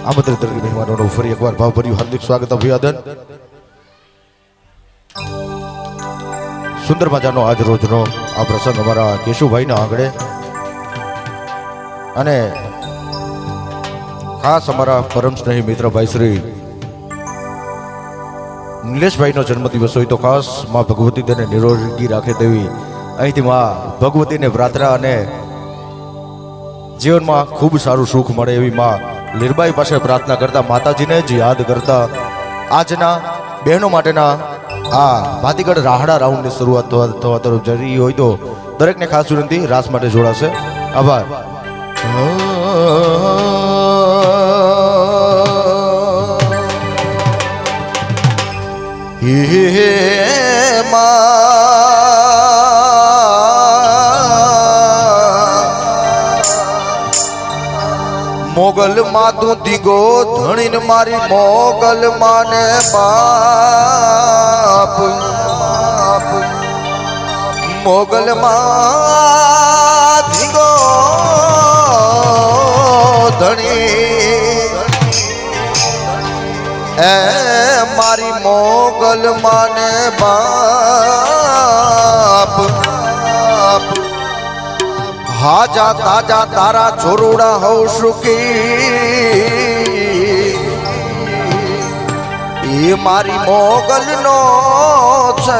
આમંત્રિત દરેક મહેમાનોનું ફરી એકવાર ભાવભર્યું હાર્દિક સ્વાગત અભિવાદન. સુંદર મજાનો આજ રોજનો આ પ્રસંગ અમારા કેશુભાઈના આંગણે અને ખાસ અમારા પરમ સ્નેહી મિત્ર ભાઈ શ્રી નિલેશભાઈનો જન્મદિવસ હોય તો ખાસ માં ભગવતી તેને નિરોગી રાખે તેવી અહીંથી માં ભગવતીને પ્રાર્થના અને જીવનમાં ખૂબ સારું સુખ મળે એવી માં લીરબાઈ પાસે પ્રાર્થના કરતા માતાજીને જ યાદ કરતા આજના બહેનો માટેના આ ભાતીગઢ રાહડા રાઉન્ડની શરૂઆત થવા તરફ જઈ રહી હોય તો દરેકને ખાસ વિનંતી રાસ માટે જોડાશે. આભાર. મોગલ માતું દીગો ધણીને મારી મોગલ માને બાપ મોગલ માં દીગો ધણી એ મારી મોગલ માને બાપ હાજા તાજા તારા છોરુડા હો સુખી એ મારી મોગલ નો છે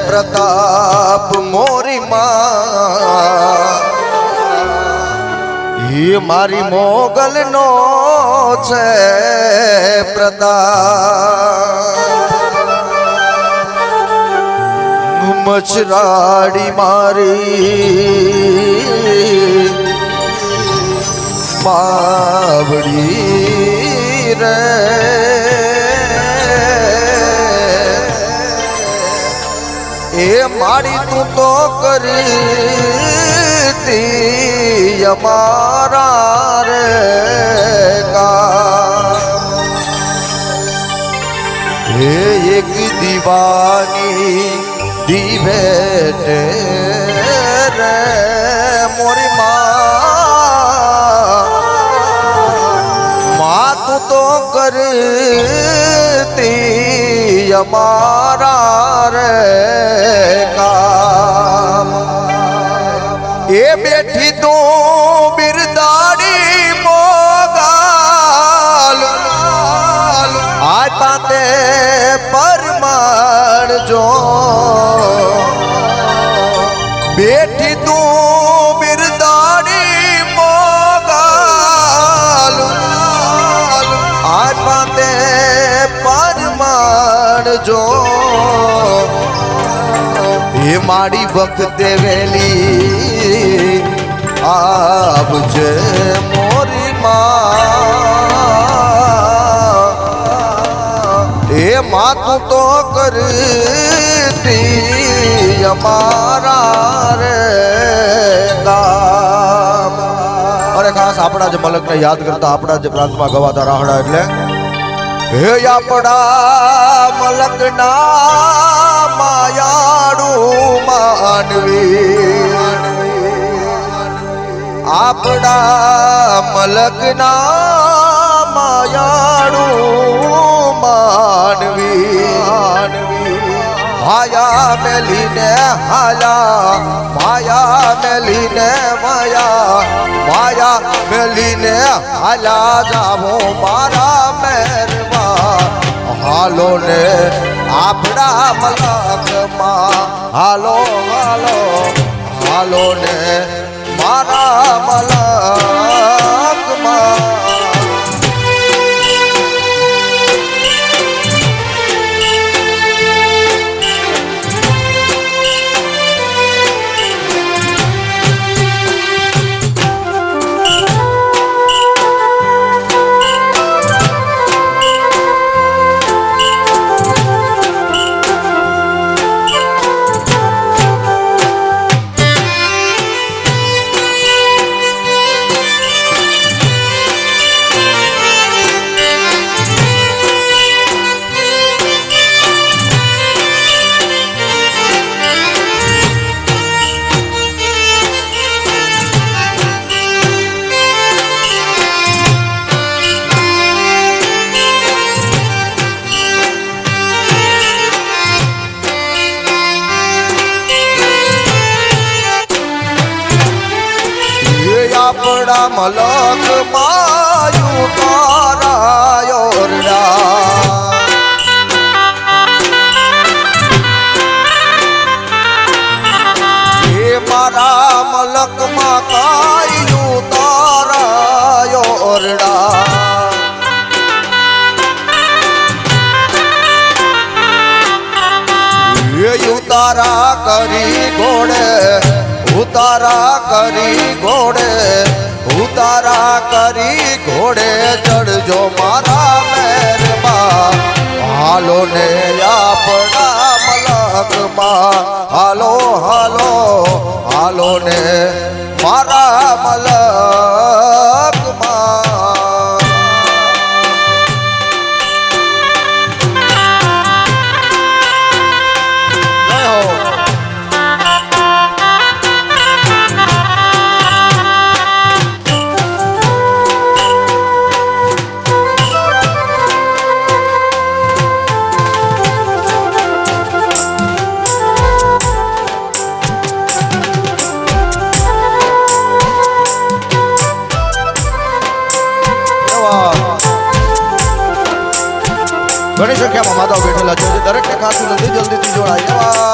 પ્રતાપ મોરી માં એ મારી મોગલ નો છે પ્રતાપ મચરાડી મારી બાવડી રે એ મારી તું તો કરી અમારા રે કામ હે એક દીવાની દીવેટે રે મોરી માં તું તો કરતી અમારા રે કામ એ બેઠી તું બિરદાડી મોગાલ આ તાતે પરમાણ જો બેઠી તું બિરદાડી મોગાલ આ તાતે પરમાણ જો એ માડી વખતે વેલી આવજે મોરી માં એ માતું તો કરતી અમારા રે કામ. અરે ખાસ આપણા જે મલકને યાદ કરતા આપણા જે પ્રાંતમાં ગવાતા રાહડા એટલે હે આપણા મલકના માયાડું માનવી આપણા મલકના માયાડું માનવી માયા મેલીને હાલા માયા મેલીને માયા મેલીને હાલા જાવો મારા મેરવા હાલો ને આપણા મલકમાં હાલો હાલો હાલો ને મારા મલકમાં. ઉતારા કરી ઘોડે ઉતારા કરી ઘોડે ઉતારા કરી ઘોડે ચડજો મારા મહેરબાન હાલો ને આપણા મલકમાં હાલો હાલો હાલો ને મારા મલકમાં ઘણી સંખ્યામાં માતાઓ બેઠેલા છે દરેકને ખાતું નથી જલ્દીથી જોડાય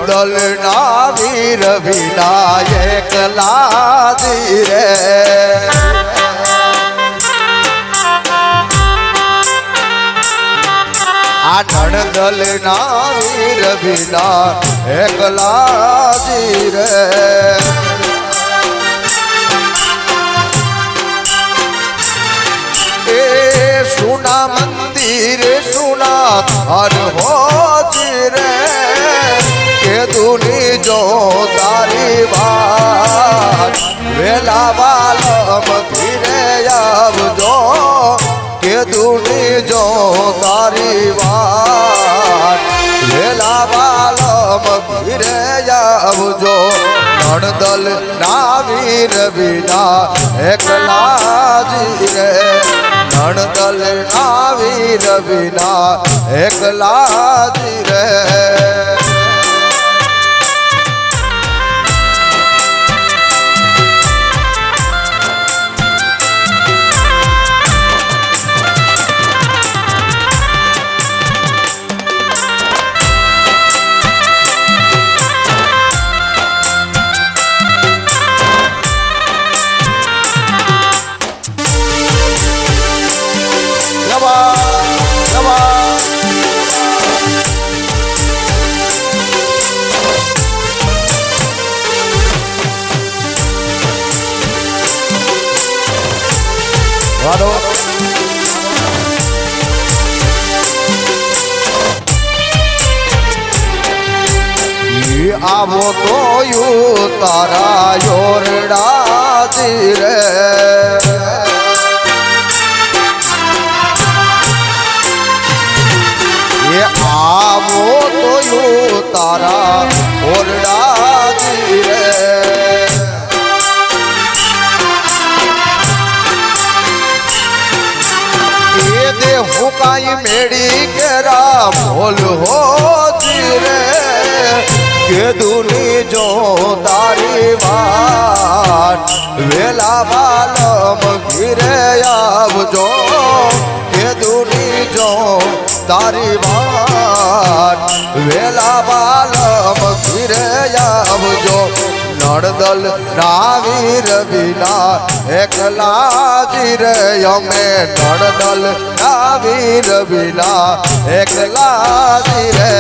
દળ ના વીર વિનાયક લાદી રે આ દળ ના વીર વિનાયક લાદી રે એ સુના મંદિર સુના હર હોજી રે કે દુની જો તારી વાત વેલા વાલમ ધીરે આવજો કે દુની જો તારી વાત વેલા વાલમ ધીરે આવજો નણદલ ના વીર વિના એકલા જી રે નણદલ ના વીર વિના એકલા જી રે આવો તો યુ તારા યોરડા રે એ આવો તો યુ તારા ઓરડા રે એ દે હું કાઈ મેળી કેરા બોલ હો રે કે દુની જો તારી વાત વેલા વાલમ ઘીરે આવજો કે દુની જો તારી વાત વેલા વાલમ ઘીરે આવજો નણદલ ના વીર વિના એકલા જી રે અમે નણદલ ના વીર વિના એકલા જી રે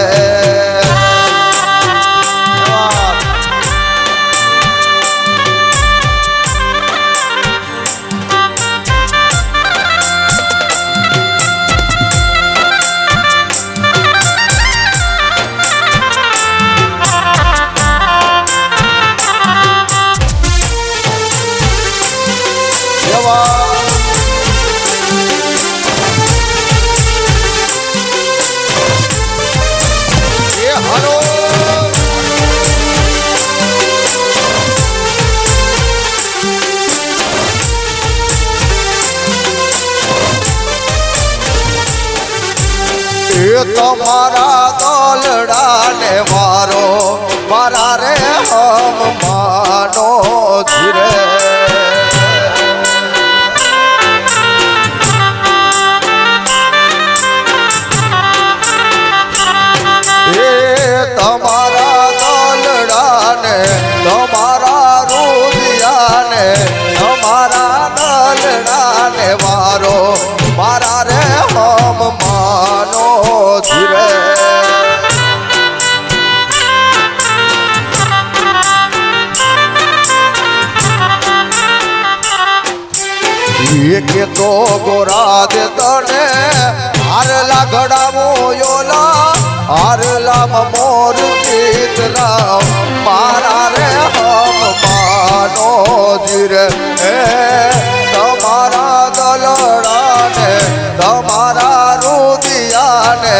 તમારા દોલડા ને મારો મારા રે હમ માનો ધીરે ને તમારા રૂદિયાને તમારા દલડાને વારો મારા રે હમ માનો ધીરે એક તો ગોરા દે તને હારલા ઘડાવો યોલા હારલા મોર ચિતરાવ મારા રે હમ માનો ધીરે હે તમારા દલડાને તમારા રૂદિયાને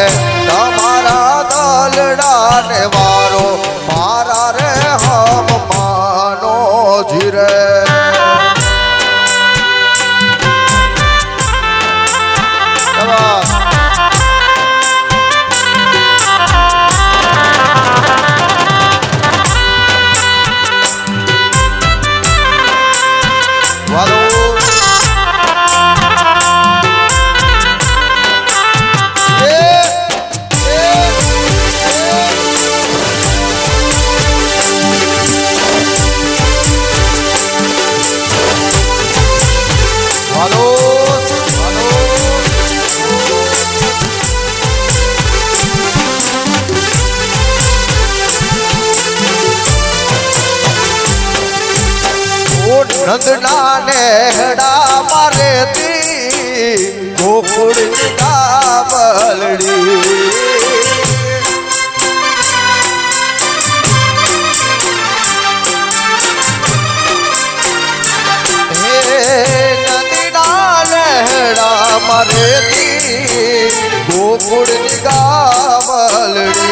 તમારા દલડાને વારો મારા રે હમ માનો ધીરે નંદના નેહડા મારેતી ગોકુળની ડાબલડી હે નંદના નેહડા મારેતી ગોકુળની ડાબલડી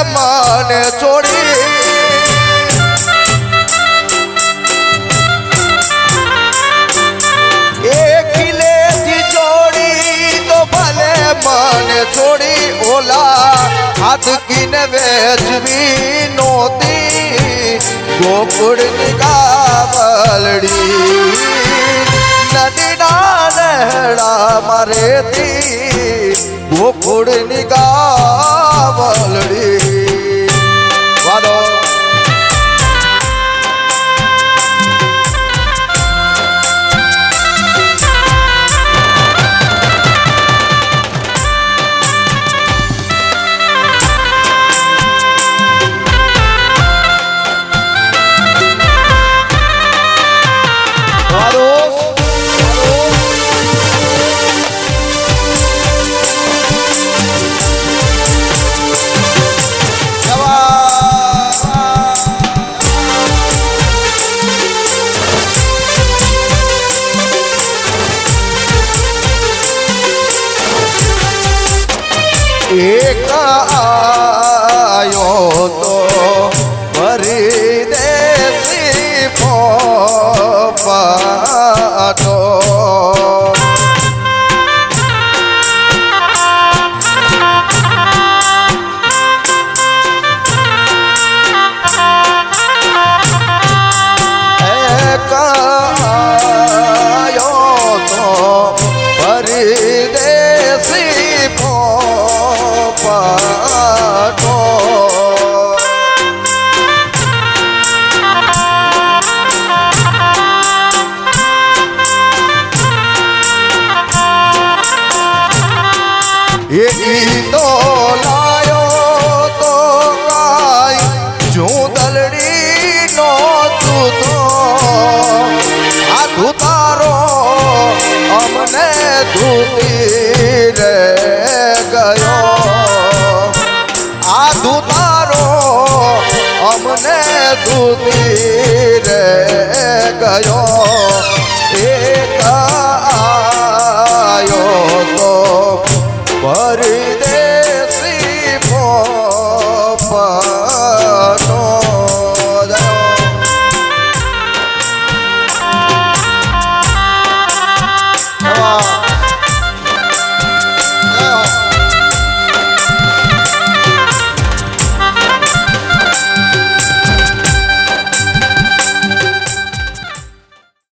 મને છોડી એક કિલેથી જોડી તો ભલે મને છોડી ઓલા હાથ કીને વેચવી નોતી ગોકુળની ગાવલડી નદીના નહેડા મારેતી ગોકુળની ગાવલડી વાદો એક આયો તો પરદેશી પોપટો એક આયો તો પરદેશી પોપટો એ ગીતો લાયો તો કાઈ જૂદલડી નો જૂતો આ ધૂતારો અમને ધૂતી રે ગયો આ ધૂતારો અમને ધૂતી